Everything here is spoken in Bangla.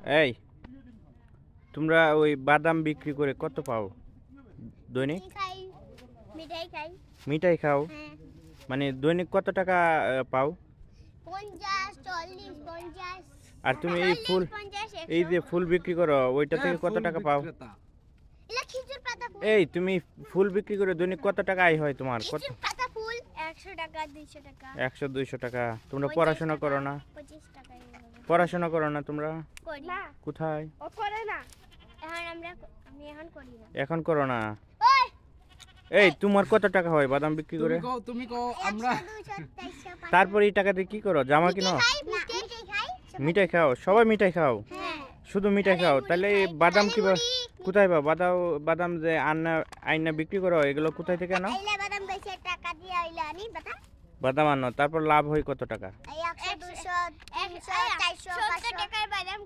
এই তোমরা ওই বাদাম বিক্রি করে কত পাও দৈনিক? খাই, মিঠাই খাই। মিঠাই খাও? হ্যাঁ। মানে দৈনিক কত টাকা পাও? 50, 40, 50। আর তুমি এই ফুল, 50, 100। এই যে ফুল বিক্রি করো ওইটা থেকে কত টাকা পাও? এলা খিচুর পাতা ফুল। এই তুমি ফুল বিক্রি করে দৈনিক কত টাকা আয় হয় তোমার? কত? খিচুর পাতা ফুল 100 টাকা, 200 টাকা। 100-200 টাকা। তোমরা 50 পড়াশোনা টাকা, করো না? 25 টাকা এভাবে। পড়াশোনা করো না তোমরা? করি না। কোথায়? ও করে না। আমি এখন করি না। এখন করো না? ওই এই তোমার কত টাকা হয় বাদাম বিক্রি করে? তুমি কও আমরা 100, 200, 300, তারপর এই টাকা দিয়ে কি করো? জামা কিনো? মিঠাই খাই। মিঠাই খাও? সবাই মিঠাই খাও? হ্যাঁ। শুধু মিঠাই খাও? তাহলে এই বাদাম কি কোথায় পাও? বাদাম যে আইনা বিক্রি করো এগুলো কোথায় থেকে আনো? আইলা বাদাম বেচে টাকা দিয়ে আইলা আনি বাদাম। বাদাম আনো, তারপর লাভ হয় কত টাকা? এই 100, 200, 300, 400, 500 টাকার বাদাম